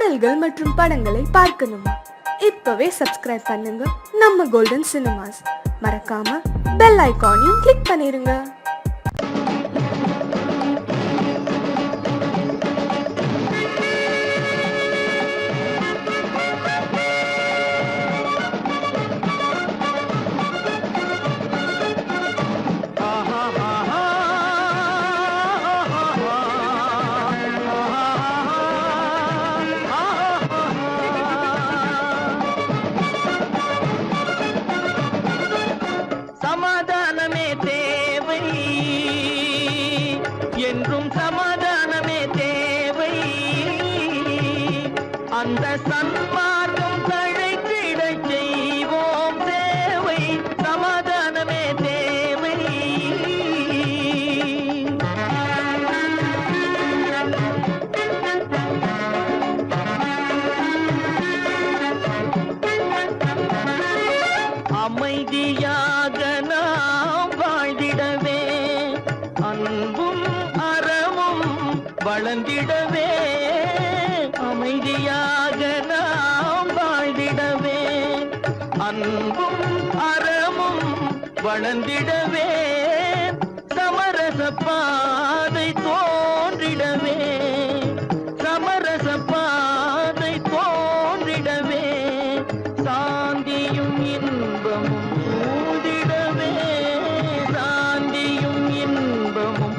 பாடல்கள் மற்றும் படங்களை பார்க்கணுமா? இப்பவே சப்ஸ்கிரைப் பண்ணுங்க நம்ம கோல்டன் சினிமாஸ். மறக்காம பெல் ஐகானையும் கிளிக் பண்ணிருங்க. என்றும் சமாதானமே தேவை. அந்த சன்மார்க்கம் தழைத்திடச் செய்வோம் சேவை. சமாதானமே தேவை. அமைதியாக நாம் வாழ்ந்திடவே, அன்பும் வளர்ந்திடவே, அமைதியாக நாம் வாழ்ந்திடவே, அன்பும் அறமும் வளர்ந்திடவே, சமரச பாதை தோன்றிடவே, சமரச பாதை தோன்றிடவே, சாந்தியும் இன்பமும் சூழ்ந்திடவே, சாந்தியும் இன்பமும்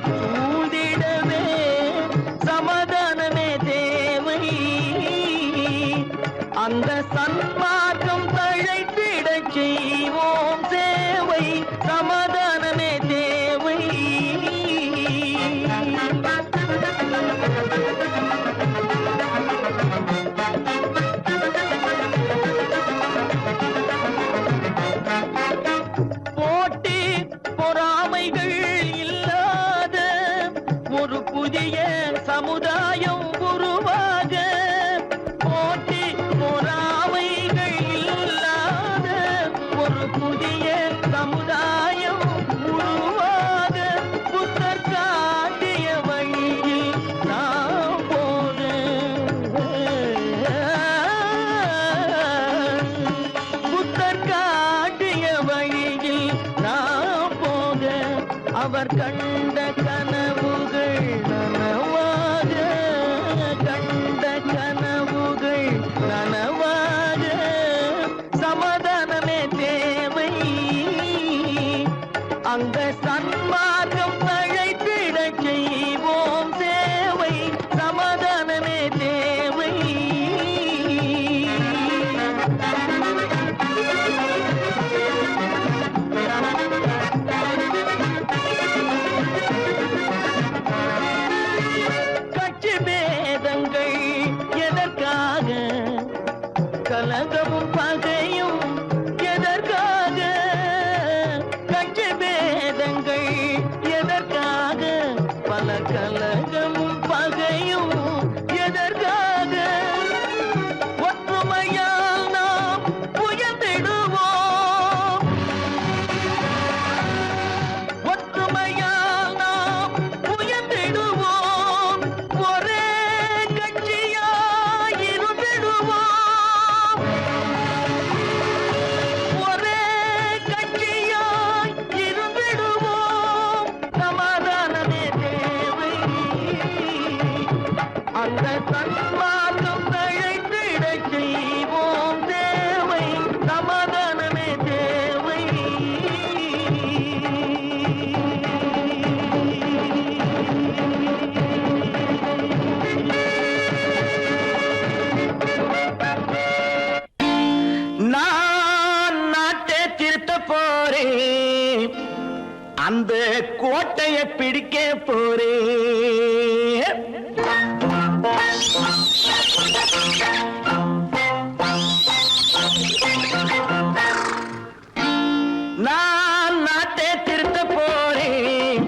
அந்த சன்மார்க்கம் தழைத்திடச் செய்வோம் சேவை. சமாதானமே தேவை. போட்டி பொறாமைகள் இல்லாத ஒரு புதிய சமுதாயம் உருவாக, போட்டி பொறாமைகள் இல்லாத ஒரு புதிய சமுதாயம் உருவாக, புத்தர் காட்டிய வழியில் நாம் போக, புத்தர் காட்டிய வழியில் நாம் போக, அவர் கண்ட கனவுகள் நனவாக, கண்ட கனவுகள் நனவாக, சமாதானமே தேவை. அந்த சன்மார்க்கம் தழைத்திடச் செய்வோம் சேவை. சமாதானமே தேவை. கட்சி பேதங்கள் எதற்காக, கலகமும் பகையும் எதற்காக, கட்சி பேதங்கள் எதற்காக, பல கலகமும் பகையும் எதற்காக, ஒற்றுமையால் நாம் உயர்ந்திடுவோம், ஒற்றுமையால் நாம் உயர்ந்திடுவோம், ஒரே கட்சியாய் இருந்திடுவோம், ஒரே கட்சியாய் இருந்திடுவோம். சமாதானமே தேவை. அந்த சன்மார்க்கம் தழைத்திடச் செய்வோம் தேவை. சமாதானமே தேவை. நான் நாட்டை திருத்த போறேன், அந்த கோட்டையை பிடிக்க போறேன். நான் நாட்டை திருத்த போறேன்,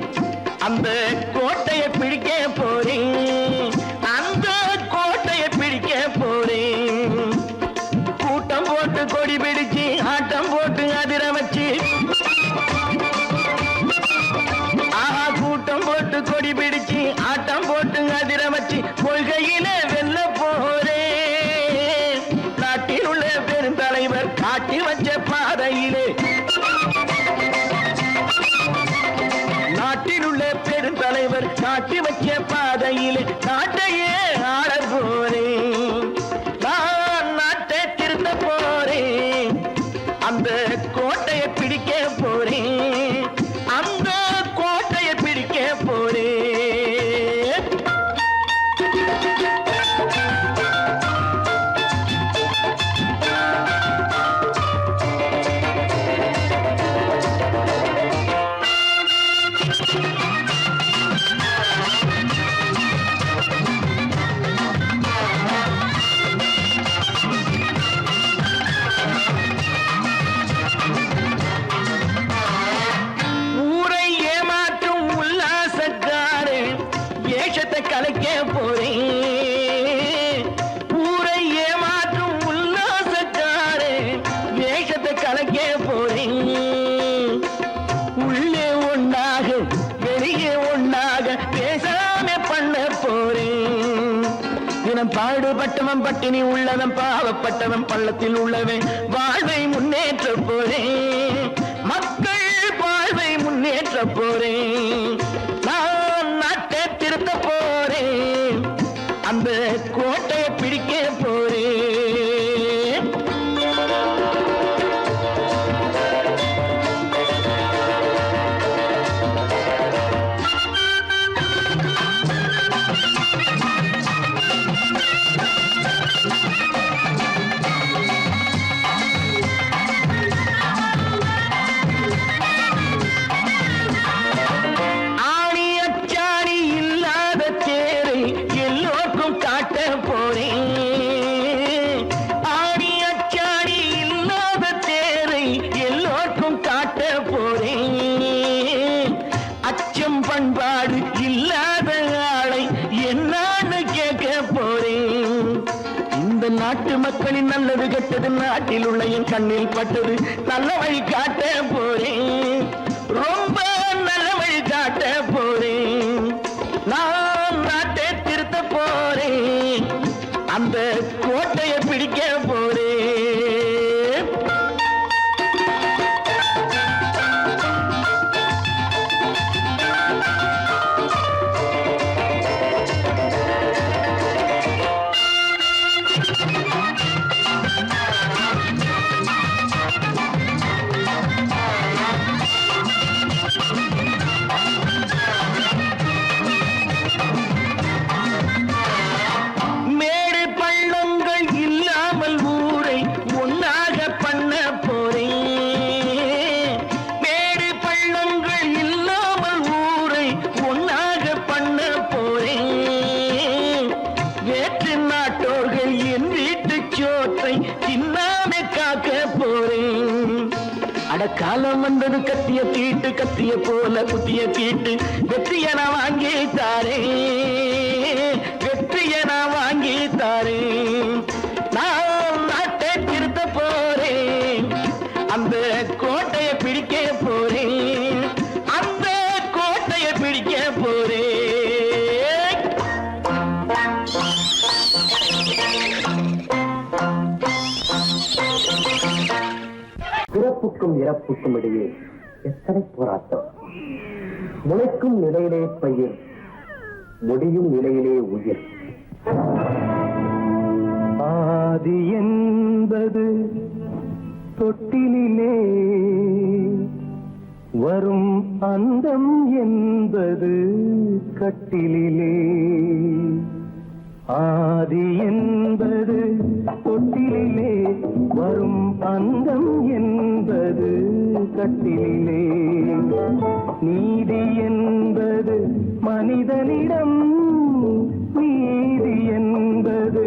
அந்த கோட்டையை பிடிக்க போறேன், அந்த கோட்டையை பிடிக்க போறேன். கூட்டம் போட்டு கொடி பிடிச்சு ஆட்டம் போட்டு அதிர வச்சு, கூட்டம் போட்டு கொடி பிடிச்சு ஆட்டம் போட்டு உள்ளவன் பாடுபட்டவன் பட்டினி உள்ளவன் பாவப்பட்டவன் பள்ளத்தில் உள்ளவன் வாழ்வை முன்னேற்ற போறேன் மக்கள் வாழ்வை முன்னேற்ற போறேன் நான் நாட்டை திருத்த போறேன் அந்த கோட்டையை பிடிக்க போறேன் பண்பாடு இல்லாத ஆளை என்னான்னு கேட்க போறேன் இந்த நாட்டு மக்களின் நல்லது கெட்டது நாட்டில் உள்ள என் கண்ணில் பட்டது நல்ல வழி காட்ட போறேன் ரொம்ப நல்ல வழி காட்ட போறேன் நான் நாட்டை திருத்த போறேன் அந்த கோட்டையை பிடிக்க போறேன் காலம் வந்தது கத்திய தீட்டு கத்திய போல குத்திய தீட்டு வெற்றிய நான் வாங்கி தாரே வெற்றிய நான் வாங்கி தாரே நான் நாட்டை திருத்த போறேன் அந்த கோட்டையை பிடிக்க போறேன் அந்த கோட்டையை பிடிக்க போறேன் பிறப்புக்கும் இறப்புக்கும் இடையே எத்தனை போராட்டம் முளைக்கும் நிலையிலே பயிர் முடியும் நிலையிலே உயிர் ஆதி என்பது தொட்டிலே வரும் அந்தம் என்பது கட்டிலே ஆதி என்பது தொட்டிலே வரும் அந்தம் என்பது கட்டிலே நீதி என்பது மனிதனிடம் நீதி என்பது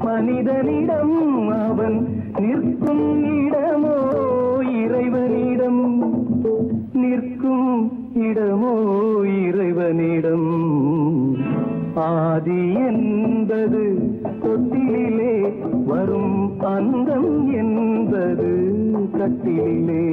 மனிதனிடம் அவன் நிற்கும் இடமோ இறைவனிடம் நிற்கும் இடமோ இறைவனிடம் ஆதி என்பது தொட்டிலே வரும் அந்தம் என்பது கட்டிலே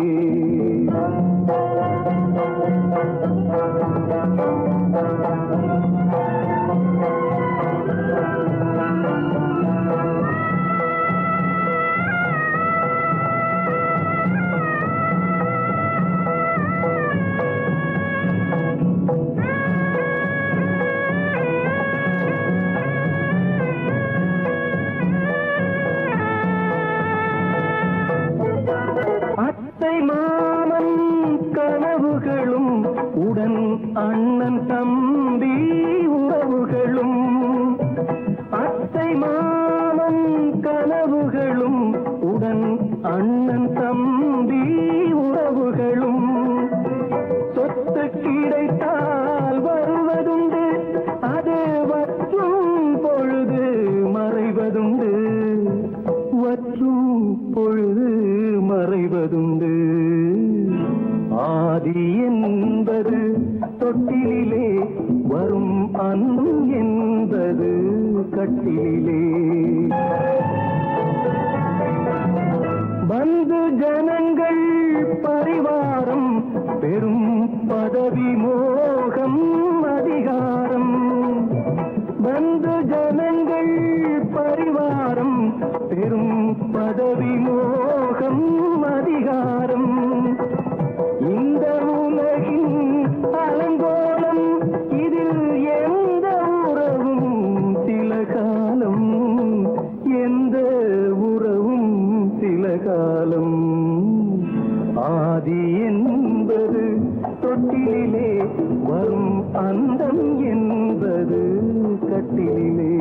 மாமன் கனவுகளும் உடன் அண்ணன் தம்பி உறவுகளும் அத்தை மாமன் கனவுகளும் உடன் அண்ணன் தம்பி உறவுகளும் சொத்து கிடைத்தால் வருவதுண்டு அது வற்றும் பொழுது மறைவதுண்டு வற்றும் பொழுது மறைவதுண்டு ஆதி என்பது தொட்டிலே வரும் அன்பும் என்பது கட்டிலே பந்து ஜனங்கள் பரிவாரம் பெரும் பதவி மோகம் அதிகாரம் பந்து ஜனங்கள் பரிவாரம் பெரும் பதவி மோகம் அதிகாரம் இந்த உலகின் அலங்கோலம் இதில் எந்த உறவும் சில காலம் எந்த உறவும் சில காலம் ஆதி என்பது தொட்டிலே வரும் அந்தம் என்பது கட்டிலே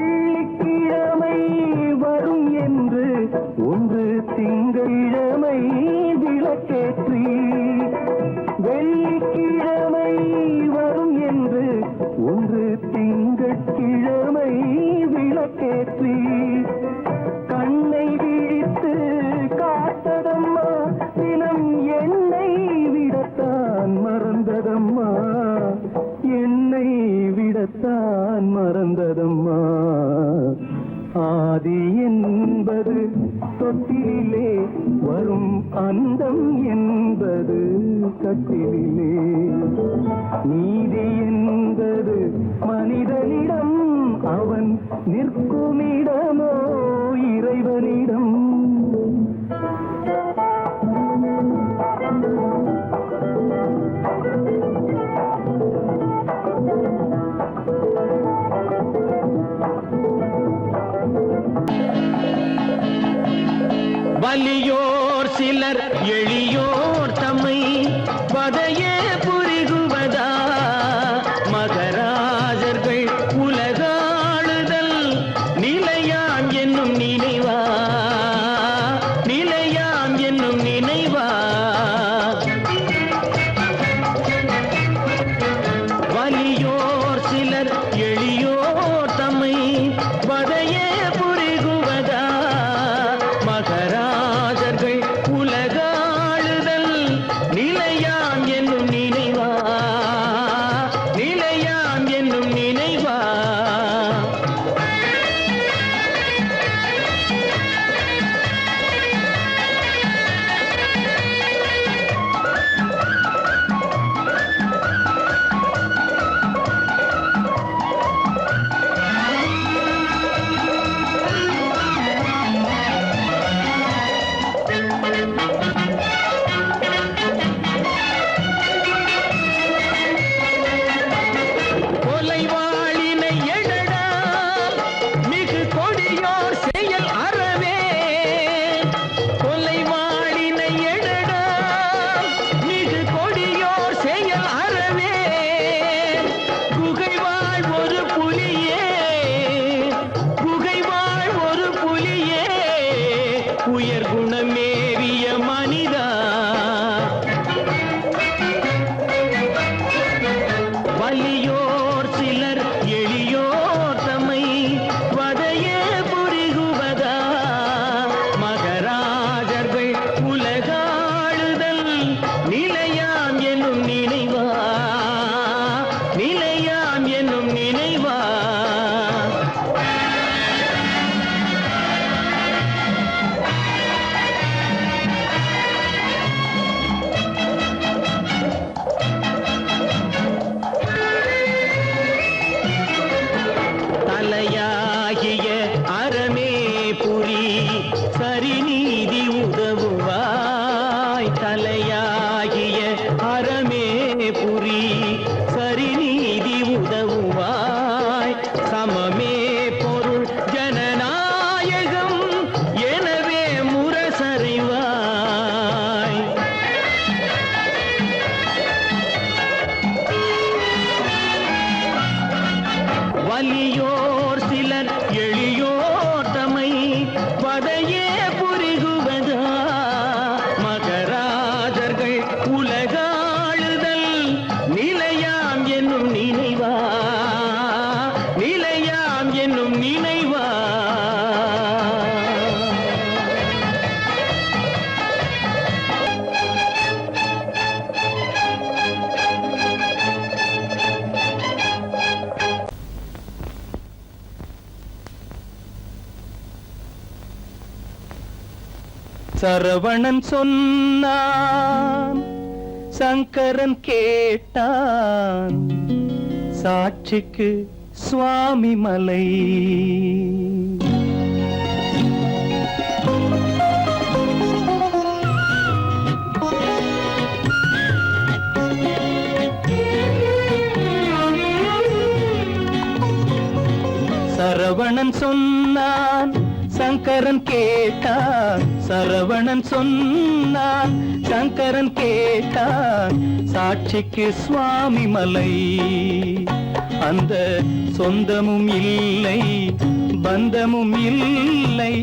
வெள்ளிக்கிழமை வரும் என்று ஒன்று திங்களிழமை விளக்கேற்றி வெள்ளிக்கிழமை வரும் என்று ஒன்று திங்கட்கிழமை விளக்கேற்றி கண்ணை விழித்து காத்ததம்மா தினம் என்னை விடத்தான் மறந்ததம்மா என்னை விடத்தான் மறந்ததம்மா ஆதி என்பது தொட்டிலே வரும் அந்தம் என்பது கட்டிலே நீதி என்பது மனிதனிடம் அவன் நிற்குமிடமோ இறைவனிடம் வலியோர் சிலர் எளியோர் தம்மை வதையே புரிகுவதா மகராஜர்கள் உலகாளுதல் நிலையாம் என்னும் நினைவா நிலையாம் என்னும் நினைவா வலியோர் சிலர் எளியோர் தம்மை வதையே புரிகுவதா மகராஜர்கள் உலகாளுதல் நிலையாம் என்னும் நினைவா நிலையாம் என்னும் நினைவா கொலைவாளினை எழடா மிகு கொடியோர் செயல் அறவே கொலைவாளினை எழடா மிகு கொடியோர் செயல் அறவே குகைவாழ் ஒரு புலியே குகைவாழ் ஒரு புலியே உயர் குணமேவிய மனிதா வலியோர் சிலர் எளியோர் தம்மை வதையே புரிகுவதா மகராஜர்கள் உலகாளுதல் நிலையாம் என்னும் நினைவா நிலையாம் என்னும் நினைவா தலையாகிய அறமே புரி சரிநீதி உதவுவாய் தலையாகிய அறமே புரி சரிநீதி உதவுவாய் சமமே பொருள் ஜனநாயகம் எனவே முரசறிவாய் வலியோர் சிலர் எளியோர் தம்மை வதையே புரிகுவதா மகராஜர்கள் உலகாளுதல் நிலையாம் என்னும் நினைவா நிலையாம் என்னும் நினைவா சரவணன் சொன்னான், சங்கரன் கேட்டான், சாட்சிக்கு சுவாமி மலை. சரவணன் சொன்னான், சங்கரன் கேட்டான், சரவணன் சொன்னான், சங்கரன் கேட்டான், சாட்சிக்கு சுவாமி மலை. அந்த சொந்தமும் இல்லை, பந்தமும் இல்லை,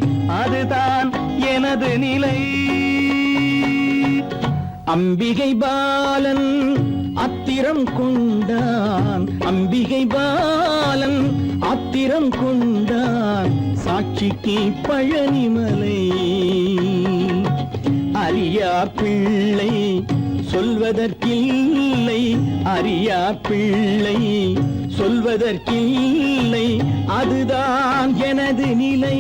அதுதான் எனது நிலை. அம்பிகை பாலன் அத்திரம் கொண்டான், அம்பிகை பாலன் ஆத்திரம் கொண்டான், சாட்சிக்கு பழனிமலை. அறியா பிள்ளை சொல்வதற்கில்லை, அறியா பிள்ளை சொல்வதற்கில்லை, அதுதான் எனது நிலை.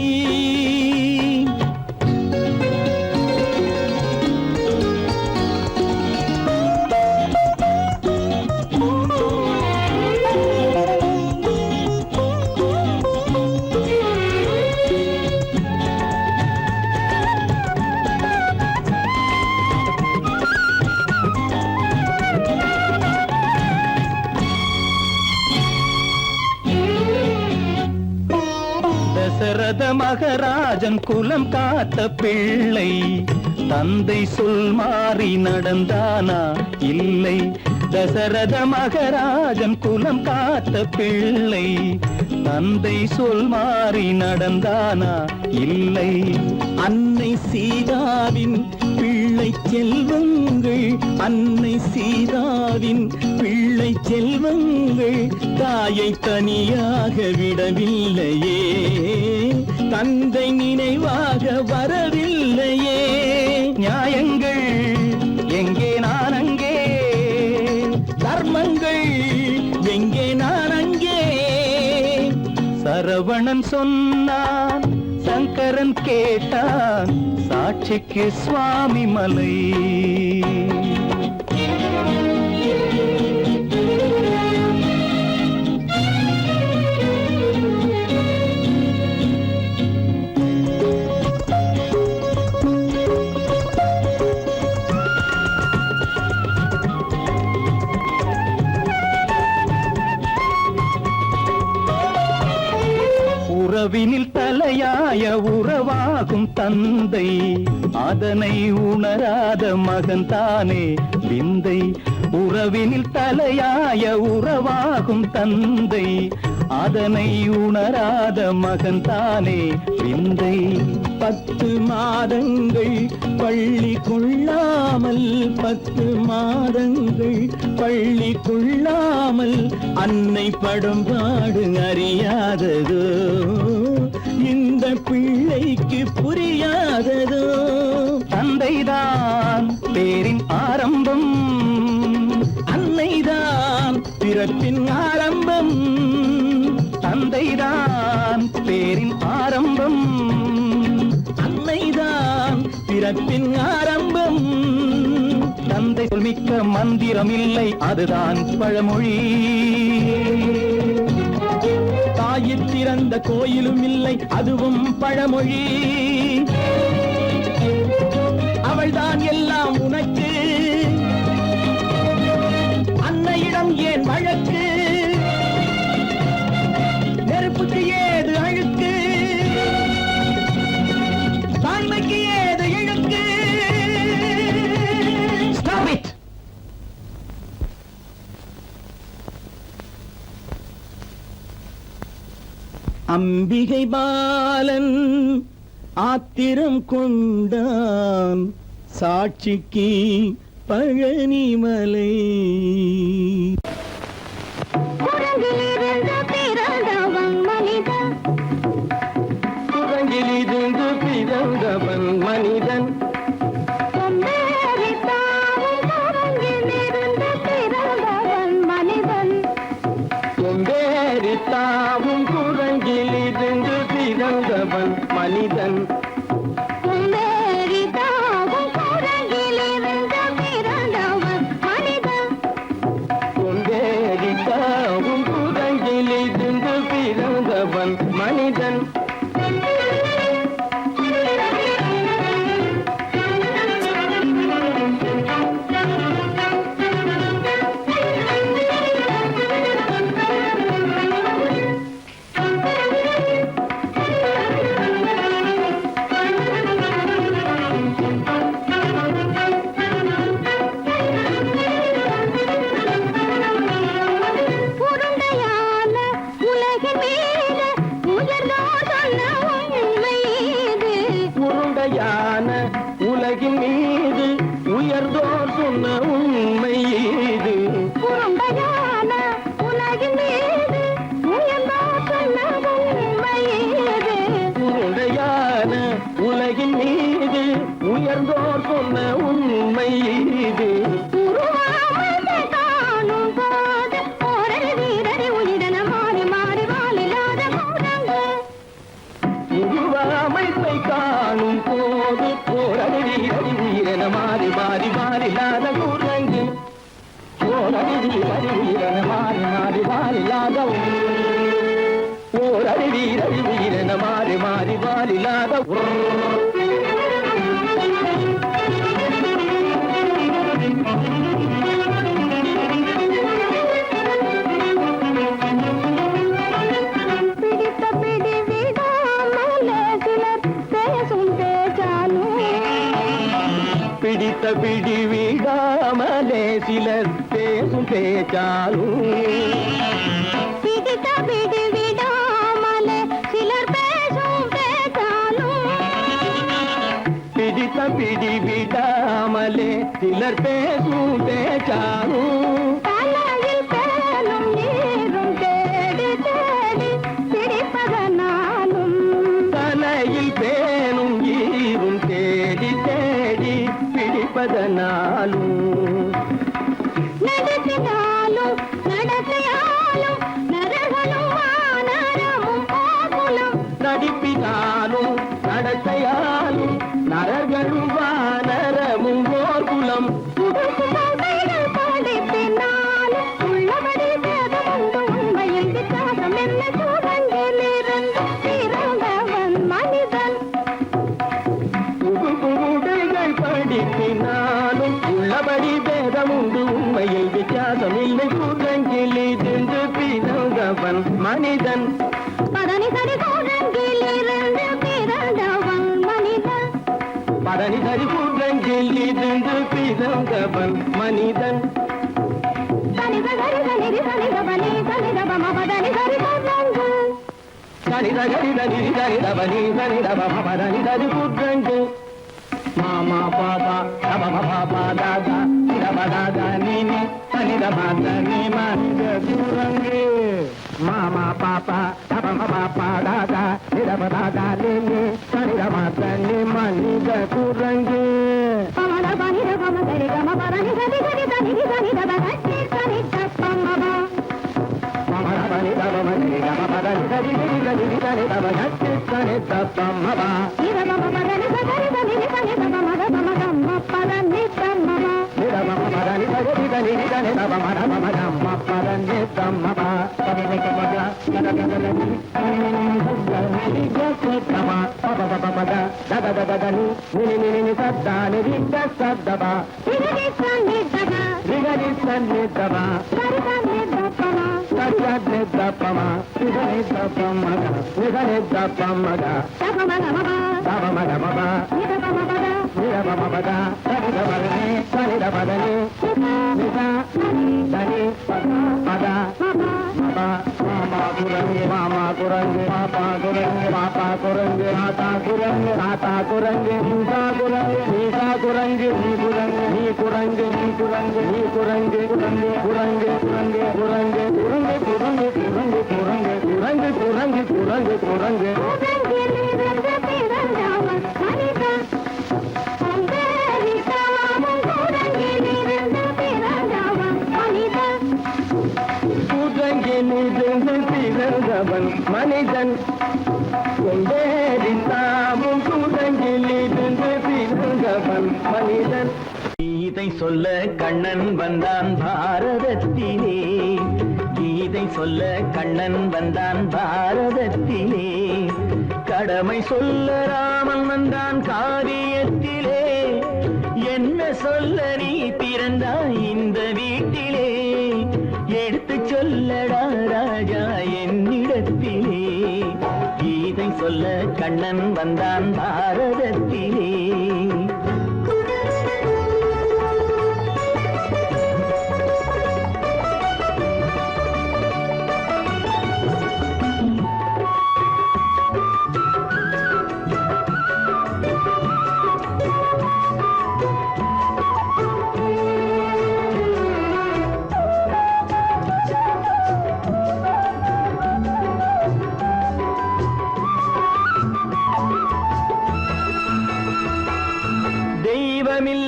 தசரத மகராஜன் குலம் காத்த பிள்ளை, தந்தை சொல் மாறி நடந்தானா இல்லை. தசரத மகராஜன் குலம் காத்த பிள்ளை, தந்தை சொல் மாறி நடந்தானா இல்லை. அன்னை சீதாவின் பிள்ளை செல்வங்கள், அன்னை சீதாவின் பிள்ளை செல்வங்கள், தாயை தனியாக விடவில்லையே, தந்தை நினைவாக வரவில்லையே. நியாயங்கள் எங்கே நான் அங்கே, தர்மங்கள் எங்கே நான் அங்கே. சரவணன் சொன்னான், சங்கரன் கேட்டான், சாட்சிக்கு சுவாமி மலை. உறவினில் தலையாய உறவாகும் தந்தை, அதனை உணராத மகன் தானே விந்தை. உறவினில் தலையாய உறவாகும் தந்தை, அதனை உணராத மகன் தானே விந்தை. 10 மாதங்கள் பள்ளி கொள்ளாமல், 10 மாதங்கள் பள்ளி கொள்ளாமல், அன்னை படும் பாடு அறியாததோ, இந்த பிள்ளைக்கு புரியாததோ. தந்தைதான் பேரின் ஆரம்பம், அன்னைதான் பிறப்பின் ஆரம்பம். தந்தைதான் பேரின் ஆரம்பம், அன்னைதான் பிறப்பின் ஆரம்பம். தந்தை சொல்மிக்க மந்திரம் இல்லை, அதுதான் பழமொழி. தாயிற் திறந்த கோயிலும் இல்லை, அதுவும் பழமொழி. அவள்தான் எல்லாம் உனக்கு, அன்னையிடம் ஏன் வழக்கு, நெருப்புக்கு ஏது அழுக்கு, தாய்மைக்கு ஏது இழுக்கு. Stop it! அம்பிகை பாலன் ஆத்திரம் கொண்டான், சாட்சிக்கு பழனிமலை. குரங்கிலிருந்து பிறந்தவன் மனிதன், கொம்பேறித்தாவும் குரங்கிலிருந்து பிறந்தவன் மனிதன். பிறந்தவன் மனிதன். உலகின் மீது உயர்ந்தோர் சொன்ன உண்மை இது. உருண்டையான உலகின் மீது உயர்ந்தோர் சொன்ன உண்மை இது. உருண்டையான உலகின் மீது உயர்ந்தோர் சொன்ன உண்மை இது. உருவாமை காணும் போது ஓரடி வீரடி உயிரென மாறி மாறி வாழில்லாத கூடங்கு. உருவாமைப்பை காணும் போது போரடி வீரடி வீரன மாறி மாறி மாறில்லாத குரங்கு. போரடி வீரடி வீரன மாறி மாறி மாறில்லாத போரடி வீரடி வீரன மாறி மாறி மாறில்லாத பிடித்த பிடி விடாமலே சிலர் பேசும் பேச்சாலும். பிடித்த பிடி விடாமலே சிலர் பேசும் பேச்சாலும். பிடித்த பிடி விடாமலே சிலர் பேசும் பேச்சாலும். பிடித்த பிடி விடாமலே சிலர் பேசும் பேச்சாலும். தலையில் பேனும் நீரும் தேடி தேடி பிடிப்பதனாலும். தலையில் பேனும் ஈரும் தேடி தேடி பிடிப்பதனாலும். நடத்தினாலும் நடத்தையாலும் நரகளும் வானரமும் கோகுலம். நடிப்பினாலும் நடத்தையாலும் நரர்களும் வானரமும் கோகுலம். கைகள் படிப்பினாலும் உள்ளபடி பேதமுண்டு உண்மையில் வித்தியாசம் என்ன சூழங்கிலிருந்து பிறந்தவன் மனிதன். புகுடைகள் படிப்பினாலும் உள்ளபடி பேதமுண்டு உண்மையில் வித்தியாசம் இல்லை. குரங்கிலிருந்து பிறந்தவன் மனிதன். பதனி சரி சூழங்கிலிருந்து பிறந்தவன் மனிதன். பதனி சரி குரங்கிலிருந்து பிறந்தவன் மனிதன். தனித சரி சனிதி சனித பனி சனித பம பதனி சரி சூழங்கு. சனித கரித நிதி சரித பனி சரித பம பதனி சரி குரங்கு. மாமா பாபா தப பாபா தாதா இதப தாதா நீனி சனித பாத நீ மனித குரங்கு. மாமா பாப்பா தப பாப்பா தாதா இதப தாதா நீனி சனித பாத நீ மனித குரங்கு. பமத பனித பம சரி கம பதனி சரி சரி சனிதி சனித பகட்டி சரி தப்பமப. மமர பனி தப மனி கம பதனி சரி சரி சரி சரி தப கட்டி சனி தப்பமப. இத பம பதனி சரி சனிதி சனித பமத பமதம்ம பதனி தம்மப. நிரம மதனி சரி சரி சரி தப மர மமதம்ம பதனி தம்மப. பதனி கமக கதகதனி நினி ஜசதம பப பப மத தத தத தனி நினி நினி சத்தானி விதசதப. இதி சனிதப ரிகரி சன்னிதப சரி சனிதபம. சத்யத்னி தப்பம நிகனி தப்பமக நிகனி தப்பமக தபமகமப தப மகமப இத பமபத நிரமமபத சரித பதனி சரித பதனி நித தனி பத மப மாமா குரங்கு மாமா குரங்கு பாப்பா குரங்கு பாப்பா குரங்கு ஆத்தா குரங்கு ஆத்தா குரங்கு நீசா குரங்கு நீசா குரங்கு நீ குரங்கு நீ குரங்கு நீ குரங்கு நீ குரங்கு குரங்கு குரங்கு குரங்கு குரங்கு குரங்கு குரங்கு குரங்கு குரங்கு குரங்கு குரங்கு குரங்கு. உலகிலிருந்து பிறந்தவன் மனிதன். அம்பேரித்தாவும் உலகிலிருந்து பிறந்தவன் மனிதன். குரங்கிலிருந்து பிறந்தவன் மனிதன். கொண்டேரித்தாவும் குரங்கிலிருந்து பிறந்தவன் மனிதன். கீதை சொல்ல கண்ணன் வந்தான் பாரதத்திலே. கீதை சொல்ல கண்ணன் வந்தான் பாரதத்திலே, கடமை சொல்ல ராமன் வந்தான் காரியத்திலே. என்ன சொல்ல நீ பிறந்தாய் இந்த வீட்டிலே, எடுத்து சொல்லடா ராஜா என்னிடத்திலே. கீதை சொல்ல கண்ணன் வந்தான் பாரதத்திலே.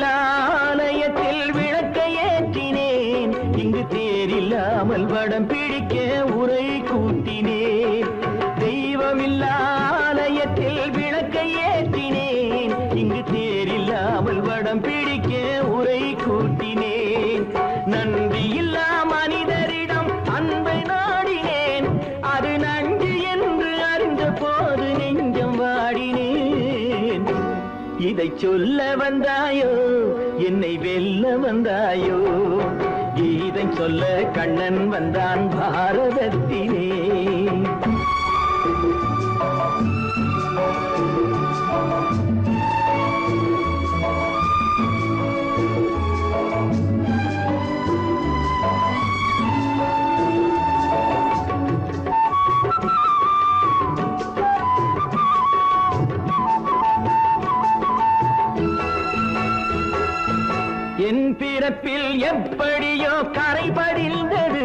ஆலயத்தில் விளக்கை ஏற்றினேன், இங்கு தேரில்லாமல் வடம் பிடிக்க உரை கூட்டினேன். தெய்வமில்லா ஆலயத்தில் விளக்கை ஏற்றினேன், இங்கு தேரில்லாமல் வடம் பிடிக்க உரை கூட்டினேன். நன்றியில்லா மனிதரிடம் அன்பை நாடினேன், அது நன்றி என்று அறிந்த போது நெஞ்சம் வாடினேன். இதை சொல்ல வந்தாயோ என்னை வெல்ல வந்தாயோ, கீதை சொல்ல கண்ணன் வந்தான் பாரதத்திலே. என் பிறப்பில் எப்படியோ கரை படிந்தது,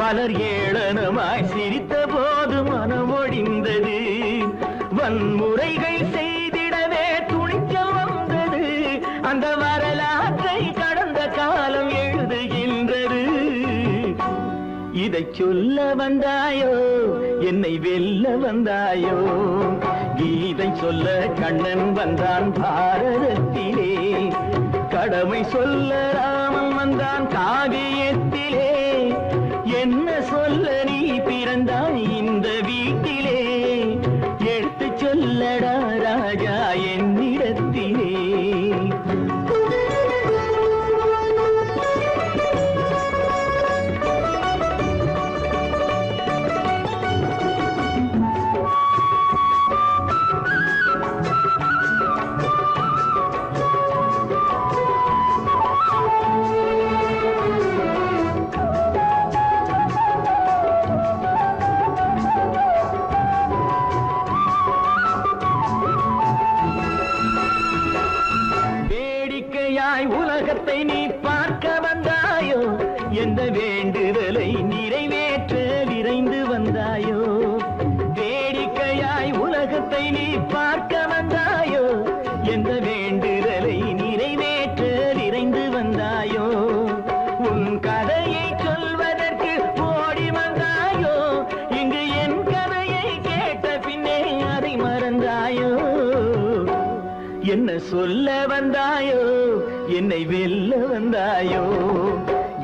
பலர் ஏளனமாய் சிரித்த போது மனமொழிந்தது. வன்முறைகள் செய்திடவே துணிச்சல் வந்தது, அந்த வரலாற்றை கடந்த காலம் எழுதுகின்றது. இதை சொல்ல வந்தாயோ என்னை வெல்ல வந்தாயோ, கீதை சொல்ல கண்ணன் வந்தான் பாரதத்திலே. கடமை சொல்ல ராமன் வந்தான் காவியத்திலே. என்ன சொல்ல நீ பிறந்தாய் இந்த வீட்டிலே, எடுத்து சொல்லடா ராஜா என்னிடத்திலே. உலகத்தை நீ பார்க்க வந்தாயோ, எந்த வேண்டுதலை நிறைவேற்ற விரைந்து வந்தாயோ. வேடிக்கையாய் உலகத்தை நீ பார்க்க வந்தாயோ, எந்த வேண்டுதலை நிறைவேற்ற விரைந்து வந்தாயோ. உன் கதையை சொல்வதற்கு ஓடி வந்தாயோ, இங்கு என் கதையை கேட்ட பின்னே அதை மறந்தாயோ. என்ன சொல்ல வந்தாயோ என்னை வெல்ல வந்தாயோ,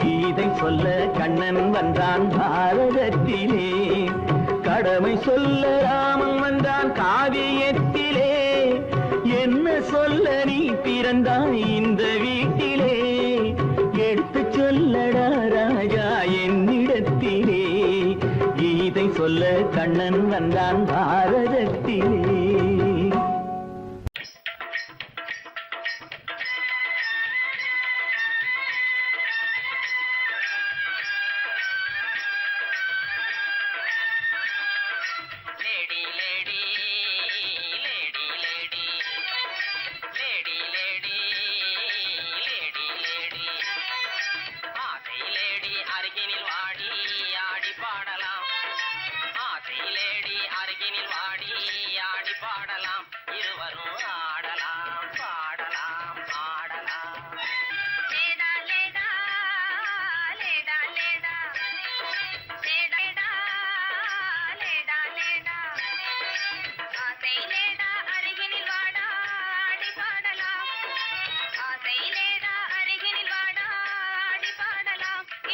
கீதை சொல்ல கண்ணன் வந்தான் பாரதத்திலே. கடமை சொல்ல ராமன் வந்தான் காவியத்திலே. என்ன சொல்ல நீ பிறந்தாய் இந்த வீட்டிலே, எடுத்து சொல்லடா ராஜா என்னிடத்திலே. கீதை சொல்ல கண்ணன் வந்தான் பாரதத்திலே.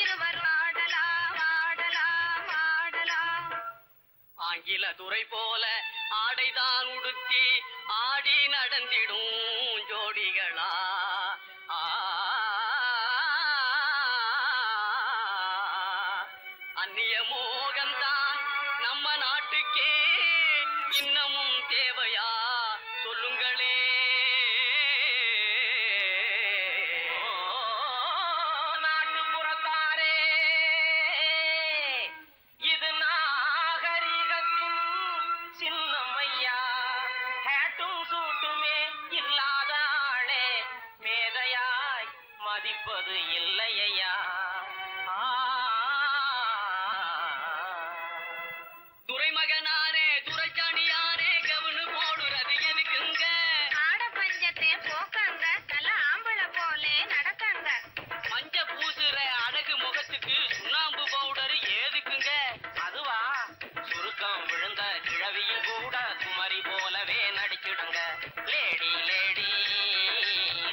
இருவர் ஆடலாம் ஆடலாம். ஆங்கில துறை போல ஆடைதான் உடுத்தி ஆடி நடந்திடும் ஜோடிகளா அந்நிய மோகம்தான் நம்ம நாட்டுக்கே இன்னமும் தேவையா சொல்லுங்களே. நாட்டுப்புறத்தாரே, இது நாகரிகத்தின் சின்னம்மையா. ஹேட்டும் சூட்டுமே இல்லாத ஆளே மேதையாய் மதிப்பது இல்லையா. துரைமகனாரே துரைச்சாணியாரே கவுனு போடுறது எதுக்குங்க? ஆட பஞ்சத்தை போக்காங்க, நல்ல ஆம்பள போலே நடக்காங்க. மஞ்ச பூசுற அழகு முகத்துக்கு சுண்ணாம்பு பவுடர் ஏதுக்குங்க? அதுவா, சுருக்கம் விழுந்த கிழவியும் கூட குமரி போலவே நடிச்சிடுங்க. Lady lady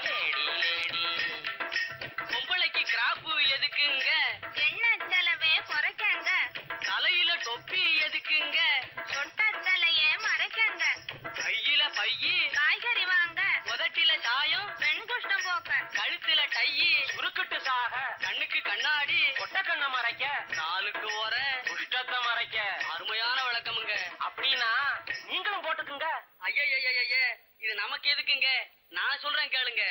lady lady. பொம்பளைக்கு கிராப்பு எதுக்குங்க? எண்ணெய் செலவே குறைக்காங்க. தலையில தொப்பி எதுக்குங்க? சொட்ட தலையே மறைக்காங்க. கையில பையி, காய்கறி வாங்க, உதட்டில சாயம், பெண் குஷ்டம் போக்க. கழுத்துல டையி, சுருக்கிட்டு சாக, கண்ணுக்கு கண்ணாடி, கொட்ட கண்ண மறைக்க, நாளுக்கு ஓர குஷ்டத்தை மறைக்க. அருமையான விளக்கமுங்க. அப்படின்னா நீங்களும் போட்டுக்குங்க. ஐயய்யய்ய, இது நமக்கு எதுக்குங்க? நான் சொல்றேன் கேளுங்க.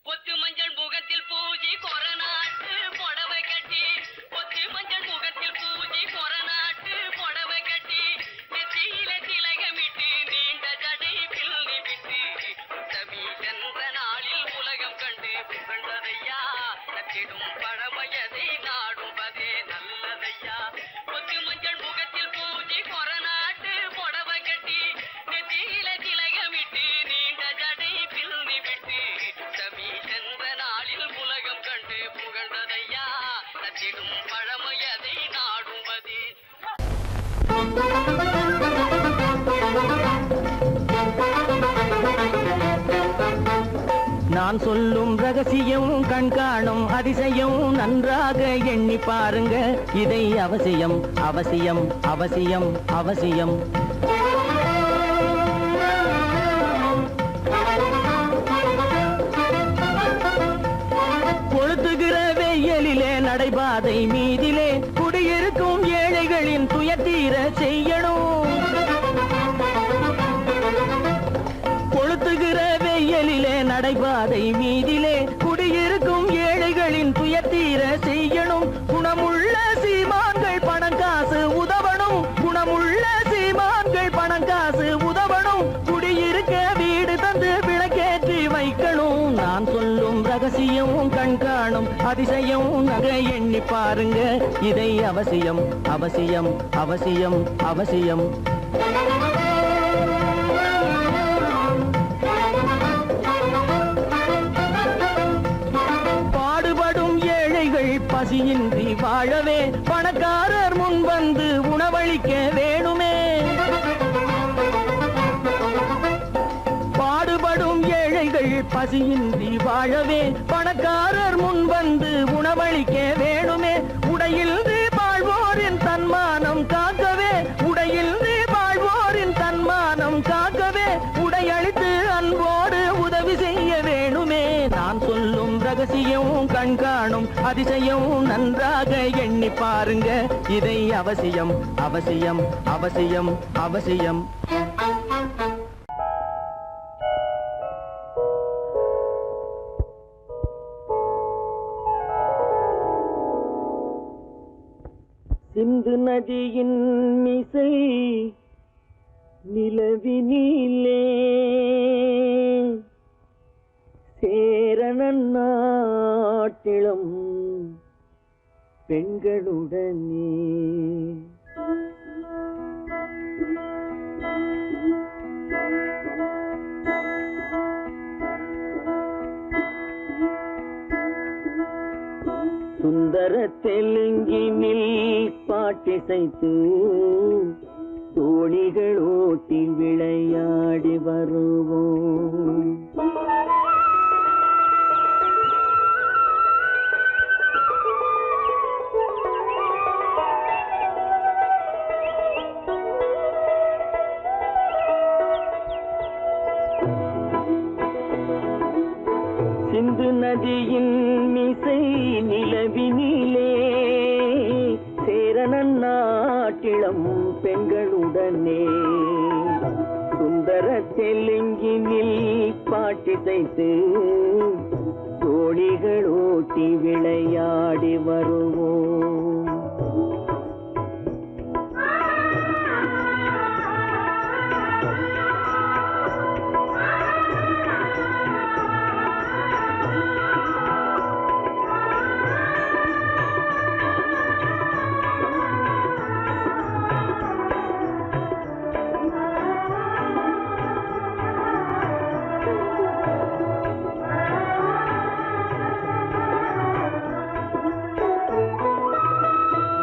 பொத்து மஞ்சள் முகத்தில் பூஜி கொரநாட்டு புடவை கட்டி, பொத்து மஞ்சள் முகத்தில் பூஜி கொரநாட்டு புடவை கட்டி, நெத்தியில திலகமிட்டு நீண்ட ஜடை பிள்ளி விட்டு, உத்தமி சென்ற நாளில் உலகம் கண்டு புகழ்ந்ததையா. நச்சிடும் பழமையதை நாடும்பதே நல்லதையா. பொத்து மஞ்சள் முகத்தில் பூஜி கொரநாட்டு புடவை கட்டி, நெத்தியில திலகமிட்டு நீண்ட ஜடை பிள்ளி விட்டு, உத்தமி சென்ற நாளில் உலகம் கண்டு புகழ்ந்ததையா. நச்சிடும் பழமையதை நாடும்பதே. நான் சொல்லும் ரகசியம் கண்காணும் அதிசயம் நன்றாக எண்ணி பாருங்க. இதை அவசியம் அவசியம் அவசியம் அவசியம். கொளுத்துகிற வெயிலிலே நடைபாதை மீதிலே குடியிருக்கும் ஏழைகளின் துயத்தீர செய்யணும். கொளுத்துகிற வெயிலிலே நடைபாதை மீதிலே குடியிருக்கும் ஏழைகளின் துயத்தீர செய்யணும். குணமுள்ள சீமான்கள் பணம் காசு உதவணும். குணமுள்ள சீமான்கள் பணம் காசு உதவணும். குடியிருக்க வீடு தந்து விளக்கேற்றி வைக்கணும். நான் சொல்லும் ரகசியம் கண்காணும் அதிசயம் நகை எண்ணி பாருங்க. இதை அவசியம் அவசியம் அவசியம் அவசியம். பாடுபடும் ஏழைகள் பசியின்றி வாழவே பணக்காரர் முன் வந்து உணவளிக்க வேணுமே. பாடுபடும் ஏழைகள் பசியின்றி வாழவே பணக்காரர் முன் வந்து உணவளிக்க வேணுமே. உடையில் வாழ்வோரின் தன்மானம் காக்கவே, உடையில் வாழ்வோரின் தன்மானம் காக்கவே, உடையளித்து அன்போடு உதவி செய்ய வேணுமே. நான் சொல்லும் ரகசியம் கண்காணும் அதிசயம் நன்றாக எண்ணி பாருங்க. இதை அவசியம் அவசியம் அவசியம் அவசியம். சிந்து நதியின் மிசை நிலவினிலே சேரணன் நாட்டிளம் பெண்களுடனே சுந்தர தெலுங்கினில் பாட்டிசைத்து தோணிகள் ஓட்டி விளையாடி வருவோம். நதியின் மிசை நிலவினிலே சேரணன் நாட்டிளம் பெண்களுடனே சுந்தர தெலுங்கினில் பாட்டிசைத்து தோழிகள் ஓட்டி விளையாடி வருவோம்.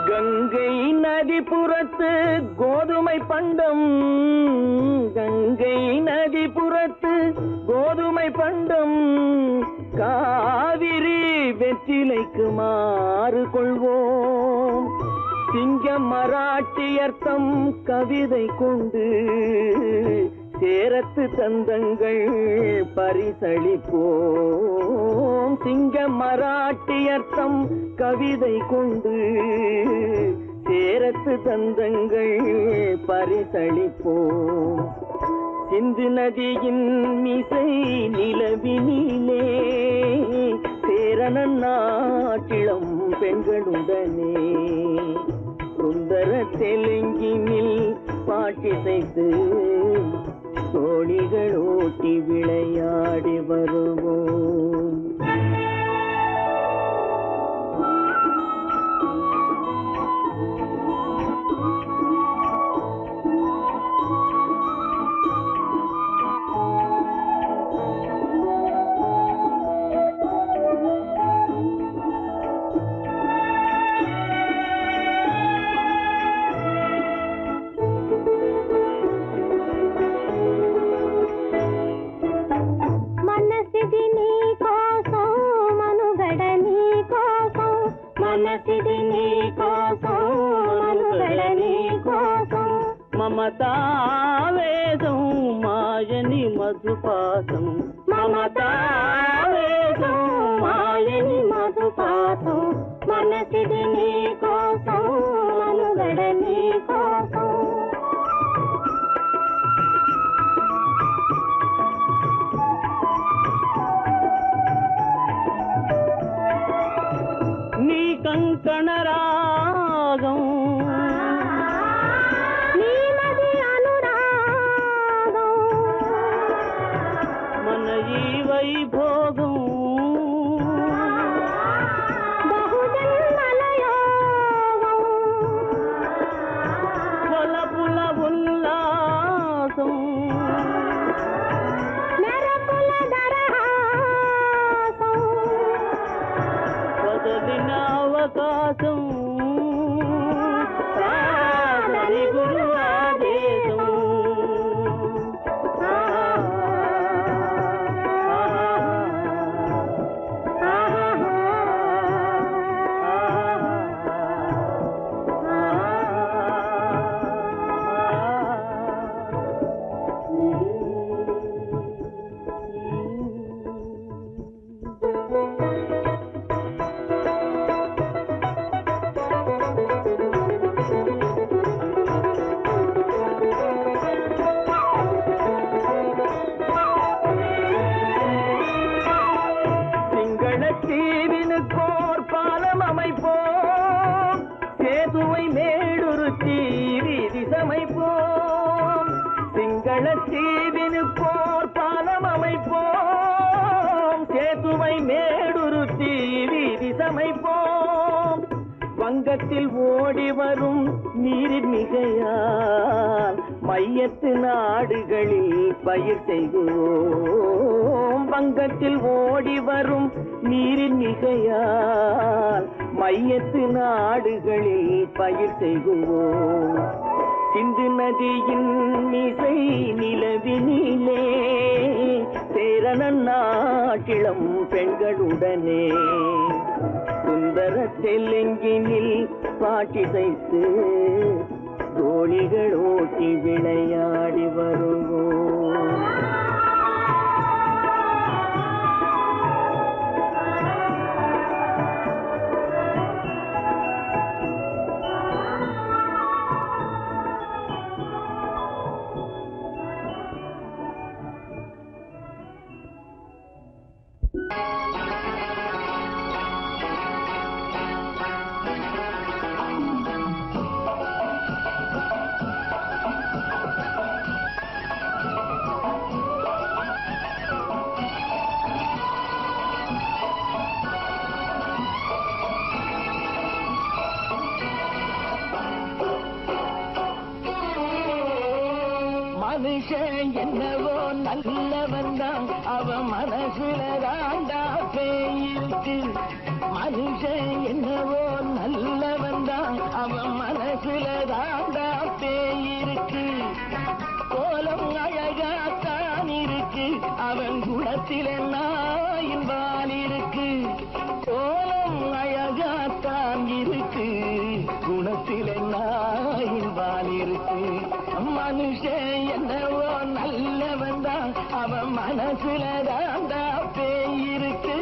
கங்கை நதிபுறத்து கோதுமை பண்டம், கங்கை நதிபுறத்து கோதுமை பண்டம், காவிரி வெற்றிலைக்கு மாறு கொள்வோம். சிங்க மராட்டியர்த்தம் கவிதை கொண்டு சேரத்து தந்தங்கள் பரிசளிப்போம். சிங்க மராட்டியர்த்தம் கவிதை கொண்டு சேரத்து தந்தங்கள் பரிசளிப்போம். சிந்து நதியின் மிசை நிலவினிலே சேரணன் நாட்டிளம் பெண்களுடனே சுந்தர தெலுங்கினில் பாட்டிசைத்து தோழிகள் ஓட்டி விளையாடி வருவோம். మమతావేదం మాయని మధుపాతం, మమతావేదం మాయని మధుపాతం, మనసిది నీ కోసం మనుగడ నీ కోసం. నీ కంకణ రాగం వైభోగం బహుజన్మలయోగం కొలపుల ఉల్లాసం మెరపుల దరహాసం వదలిన అవకాశం సాధని గురు ఆదేశం. தீவினுக்கோர் பாலம் அமைப்போம், சேதுவை மேடுருத்தி வீதி சமைப்போம். சிங்கள தீவினுக்கோர் பாலம் அமைப்போம், சேதுவை மேடுருத்தி வீதி சமைப்போம். வங்கத்தில் ஓடி வரும் நீரின் மிகையால் மையத்து நாடுகளில் பயிர் செய்வோம். வங்கத்தில் ஓடி வரும் நீரின் மிகையால் மையத்து நாடுகளில் பயிர் செய்வோம். சிந்து நதியின் மிசை நிலவினிலே சேரணன் நாட்டிளம் பெண்களுடனே சுந்தர தெலுங்கினில் பாட்டிசைத்து தோழிகள் ஓட்டி விளையாடி வருவோம். மனுஷன் என்னவோ நல்லவன் தான், அவன் மனசுல தாண்டா பேயிருக்கு. மனுஷன் என்னவோ நல்லவன் தான், அவன் மனசுல தாண்டா பேயிருக்கு. கோலம் அழகாத்தான் இருக்கு, அவன் குணத்தில நாயின் வால் இருக்கு. கோலம் அழகாத்தான் இருக்கு, குணத்தில நாயின் வால் இருக்கு. மனுஷன் என்னவோ நல்லவன் தான், அவன் மனசுல தாண்டா பேயிருக்கு.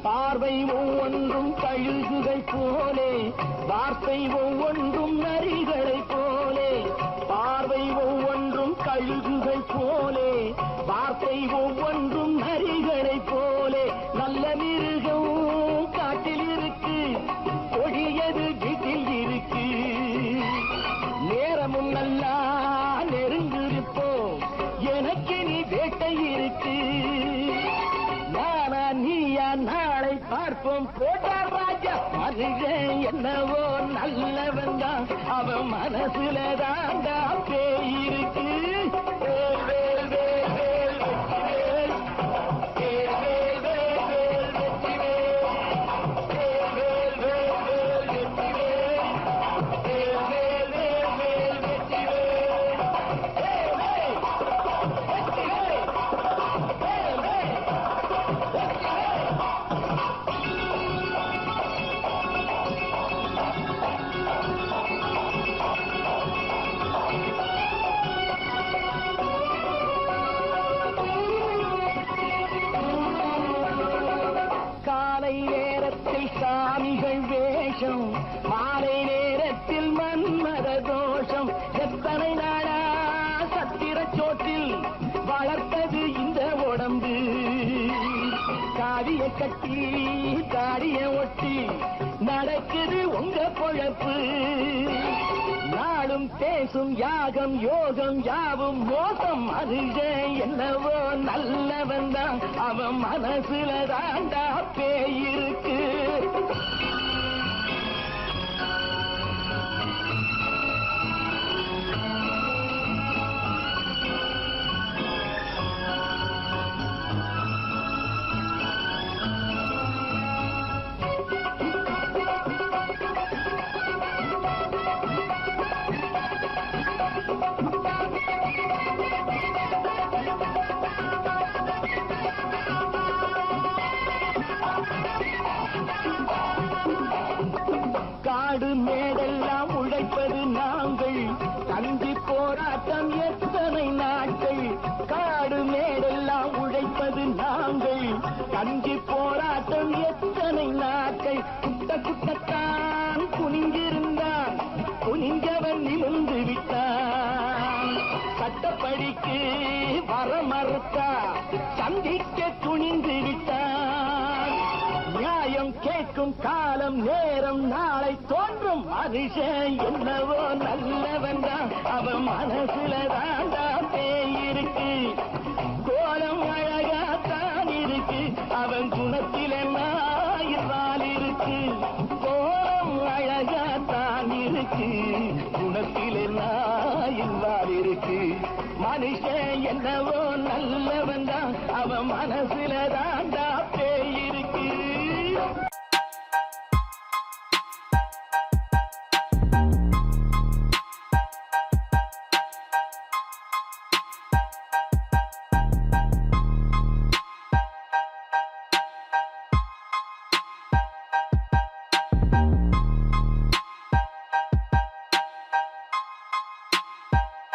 பார்வை ஒவ்வொன்றும் கழுகுகை போலே, வார்த்தை ஒவ்வொன்றும் நரிகளை போலே. பார்வை ஒவ்வொன்றும் கழுகுகை போலே, வார்த்தை ஒவ்வொன்றும் நரிகளை போலே. நல்ல மிருகம் காட்டில் இருக்கு, கொடியது வீட்டில் இருக்கு. நேரமும் நல்லா நெருங்கிருப்போம், எனக்கு நீ வேட்டை இருக்கு. நானா நீயா நாளை பார்ப்போம், போட்டார் ராஜா. மனுஷன் என்னவோ நல்லவன் தான், அவன் மனசுல தாண்டா பேயிருக்கு. வேல் வேல் வேல் வேல் வெற்றிவேல், வேல் வேல் வேல் வேல் வெற்றிவேல், வேல் வேல் வேல் வேல் வெற்றிவேல், வேல் வேல் வேல் வேல் வெற்றிவேல், வேல் வேல் வெற்றிவேல், வேல் வேல். காலை நேரத்தில் சாமிகள் வேஷம், மாலை நேரத்தில் மன்மத தோஷம். எத்தனை நாளா சத்திரச் சோற்றில் வளர்த்தது இந்த உடம்பு. காவிய கட்டி தாடிய ஒட்டி நடக்குது உங்க பொழப்பு. நாளும் பேசும் யாகம் யோகம் யாவும் மோசம். மனுஷன் என்னவோ நல்லவன் தான், அவன் மனசுல தாண்டா பேயிருக்கு. காடு மேடெல்லாம் உழைப்பது நாங்கள், தந்தி போராட்டம் எத்தனை நாட்கள். காடு மேடெல்லாம் உழைப்பது நாங்கள், தந்தி போராட்டம் எத்தனை நாட்கள். குட்ட குட்டத்தான் குனிஞ்சிருந்தான், குனிஞ்சவன் நிமிர்ந்து விட்டான். சட்டப்படிக்கு வர மறுத்தா, சந்திக்க துணிந்து விட்டான். நியாயம் கேட்கும் காலம் நேரம் நாளை தோன்றும். மனுஷன் என்னவோ நல்லவன் தான், அவன் மனசுல தாண்டா பேயிருக்கு. கோலம் அழகாத்தான் இருக்கு, அவன் குணத்தில நாயில் இருக்கு. கோலம் அழகாத்தான் இருக்கு, குணத்தில நாயில் இருக்கு. மனுஷன் என்னவோ நல்லவன் தான், அவன் மனசுல தான்